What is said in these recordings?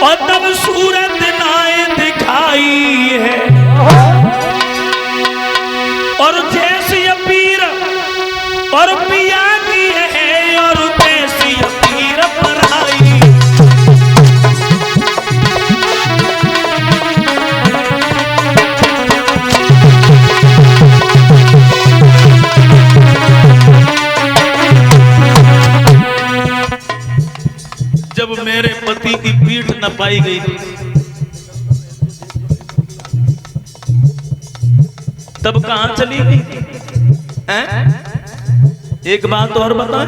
और तब सूरत नाए दिखाई है और जैसी पीर और पिया की है और तैसी पीर पर आई। जब मेरे पति की पीठ न पाई गई तब कहां चली गई? एक बात और बता,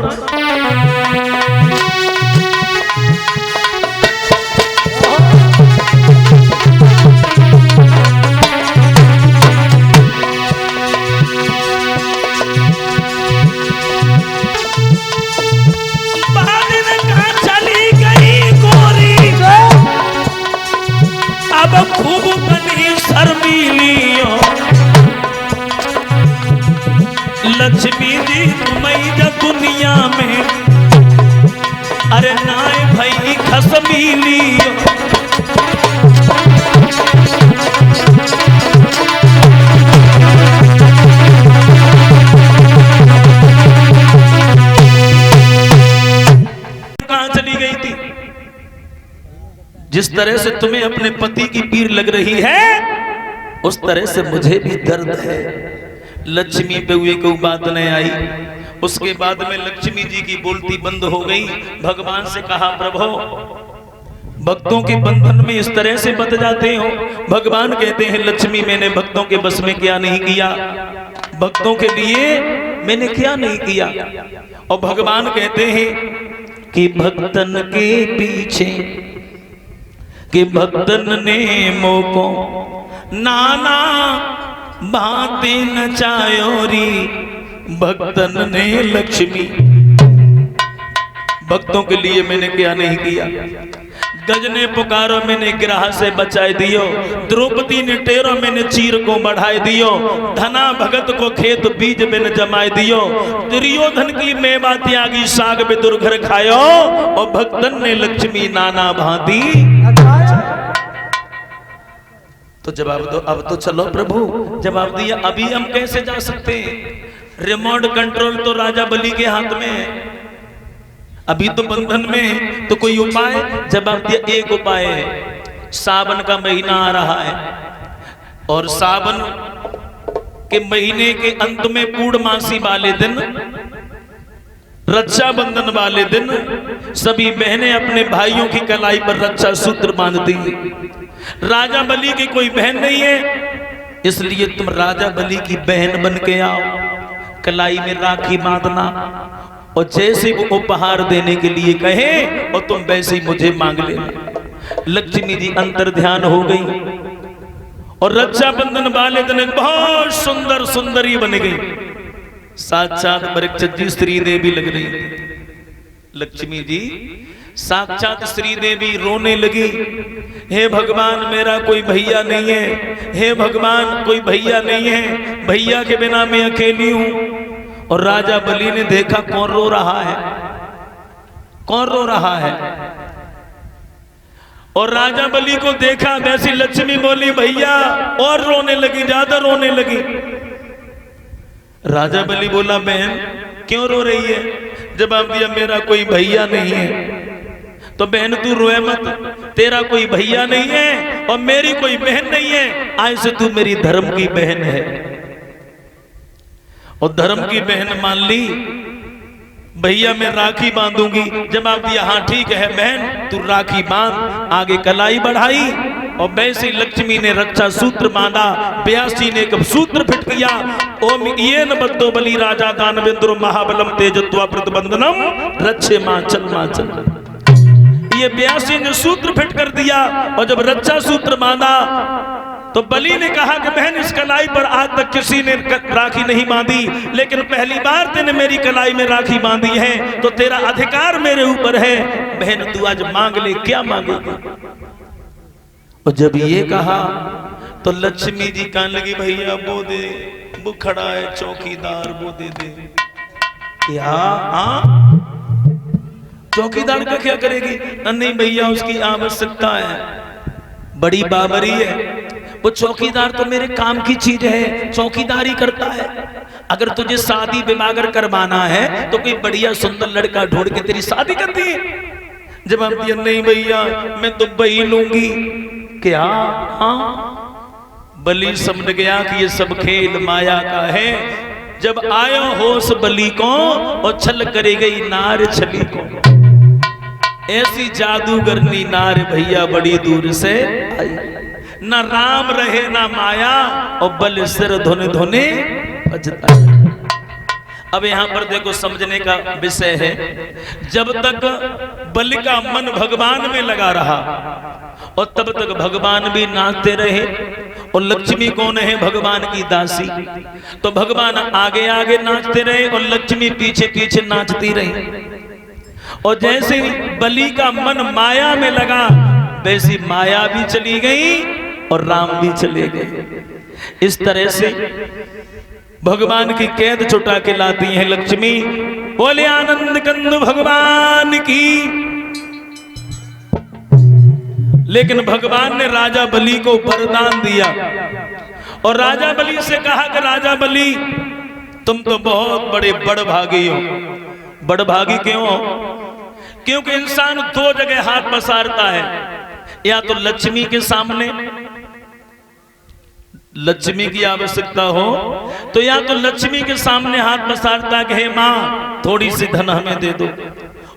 अब खूब बनी शर्मीलियों लक्ष्मी जी तुम्हें दुनिया में, अरे नाय भाई खसमीलियों। कहां चली गई थी? जिस तरह से तुम्हें अपने पति की पीर लग रही है उस तरह से मुझे भी दर्द है। लक्ष्मी पे हुए कोई बात नहीं आई। उसके बाद में लक्ष्मी जी की बोलती बंद हो गई। भगवान से कहा प्रभु भक्तों के बंधन में इस तरह से बंध जाते हो। भगवान कहते हैं लक्ष्मी मैंने भक्तों के बस में क्या नहीं किया, भक्तों के लिए मैंने क्या नहीं किया। और भगवान कहते हैं कि भक्तन के पीछे कि भक्तन ने मोको नाना बातें नचायोरी, भक्तन ने लक्ष्मी। भक्तों के लिए मैंने क्या नहीं किया। गज ने पुकारो मैंने गिराह से बचाए दियो, द्रौपदी ने टेरो मैंने चीर को बढ़ाए दियो, धना भगत को खेत बीज बिन जमाए दियो, दुर्योधन की मेवा त्यागी साग में दुर्घर खायो, और भक्तन ने लक्ष्मी नाना भांति। तो जवाब दो, अब तो चलो प्रभु जवाब दिया। अभी हम कैसे जा सकते हैं? रिमोट कंट्रोल तो राजा बलि के हाथ में है, अभी तो बंधन में। तो कोई उपाय? जवाब दिया एक उपाय है। सावन का महीना आ रहा है और सावन के महीने के अंत में पूर्णमासी वाले दिन, रक्षाबंधन वाले दिन सभी बहनें अपने भाइयों की कलाई पर रक्षा सूत्र बांधती हैं। राजा बलि की कोई बहन नहीं है, इसलिए तुम राजा बलि की बहन बन के आओ, कलाई में राखी बांधना, और जैसे वो उपहार देने के लिए कहे और तुम वैसे ही मुझे मांग लेना। लक्ष्मी जी अंतर ध्यान हो गई और रक्षाबंधन वाले दिन बहुत सुंदर सुंदरी बन गई। साक्षात परीक्षित जी श्री देवी लग रही। लक्ष्मी जी साक्षात श्री देवी रोने लगी, हे भगवान मेरा कोई भैया नहीं है, हे भगवान कोई भैया नहीं है, भैया के बिना मैं अकेली हूं। और राजा बलि ने देखा कौन रो रहा है, कौन रो रहा है, और राजा बलि को देखा। वैसी लक्ष्मी बोली भैया, और रोने लगी, ज्यादा रोने लगी। राजा बलि बोला बहन क्यों रो रही है? जवाब दिया मेरा कोई भैया नहीं है। तो बहन तू रोए मत, तेरा कोई भैया नहीं है और मेरी कोई बहन नहीं है, आज से तू मेरी धर्म की बहन है। और धर्म की बहन मान ली। भैया मैं राखी बांधूंगी। जवाब दिया हाँ ठीक है बहन तू राखी बांध। आगे कलाई बढ़ाई और वैसे लक्ष्मी ने रक्षा सूत्र बांधा। ब्यासी ने कब सूत्र फिट किया, ओम ये न बद्दो बलि राजा दानवेंद्र महाबलम तेजत्वा प्रतिबंधनम रक्षे माचल माचल। ये ब्यासी ने सूत्र फिट कर दिया और जब रक्षा सूत्र बांधा तो बलि ने कहा कि बहन इस कलाई पर आज तक किसी ने राखी नहीं बांधी, लेकिन पहली बार तेने मेरी कलाई में राखी बांधी है तो तेरा अधिकार मेरे ऊपर है। बहन तू आज मांग ले, क्या मांगेगी? और जब ये कहा तो लक्ष्मी जी कहने लगी भैया वो दे, वो खड़ा है चौकीदार वो दे दे। क्या? चौकीदार का क्या करेगी? नहीं भैया उसकी आवश्यकता है, बड़ी बाबरी है, वो चौकीदार तो मेरे काम की चीज है, चौकीदारी करता है। अगर तुझे शादी विवाह करवाना है तो कोई बढ़िया सुंदर लड़का ढूंढ के तेरी शादी कर दी। जवाब दिया नहीं भैया मैं तो वही लूंगी। क्या? हाँ। बलि समझ गया कि ये सब खेल माया का है। जब आयो होश बलि को और छल करे गई नार छली को। ऐसी जादूगरनी नार भैया बड़ी दूर से आई, न राम रहे ना माया और बल सिर धोने धोने बजता है। अब यहां पर देखो समझने का विषय है, जब तक बलि का मन भगवान में लगा रहा और तब तक भगवान भी नाचते रहे। और लक्ष्मी कौन है? भगवान की दासी। तो भगवान आगे आगे नाचते रहे और लक्ष्मी पीछे पीछे नाचती रही। और जैसे बलि का मन माया में लगा वैसी माया भी चली गई और राम भी चले गए। इस तरह से भगवान की कैद छुटा के लाती है लक्ष्मी। बोले आनंद कंद भगवान की। लेकिन भगवान ने राजा बलि को वरदान दिया और राजा बलि से कहा कि राजा बलि तुम तो बहुत बड़े बड़भागी हो। बड़भागी क्यों हो? क्योंकि इंसान दो जगह हाथ पसारता है, या तो लक्ष्मी के सामने लक्ष्मी की आवश्यकता हो तो या तो लक्ष्मी के सामने हाथ पसारता कि हे मां थोड़ी सी धन हमें दे दो,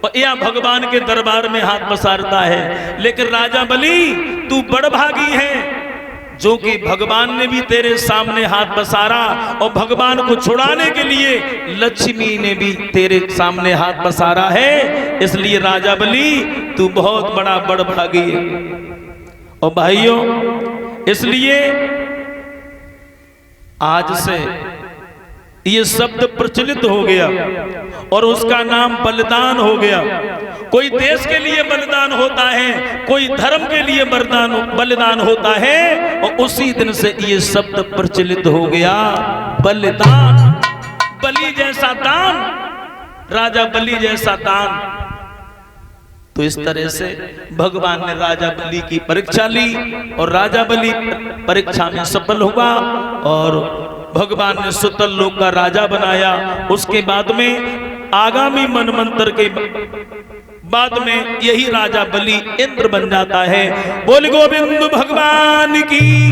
और या भगवान के दरबार में हाथ पसारता है। लेकिन राजा बलि तू बड़भागी है जो कि भगवान ने भी तेरे सामने हाथ पसारा और भगवान को छुड़ाने के लिए लक्ष्मी ने भी तेरे सामने हाथ पसारा है। इसलिए राजा बलि तू बहुत बड़ा बड़भागी है। और भाइयों इसलिए आज से ये शब्द प्रचलित हो गया और उसका नाम बलिदान हो गया। कोई देश के लिए बलिदान होता है, कोई धर्म के लिए बलिदान होता है, और उसी दिन से ये शब्द प्रचलित हो गया बलिदान। बलि जैसा दान, राजा बलि जैसा दान। तो इस तरह से भगवान ने राजा बलि की परीक्षा ली और राजा बलि परीक्षा में सफल हुआ और भगवान ने सुतल लोक का राजा बनाया। उसके बाद में आगामी मनमंत्र के बाद में यही राजा बलि इंद्र बन जाता है। बोल गोविंद भगवान की।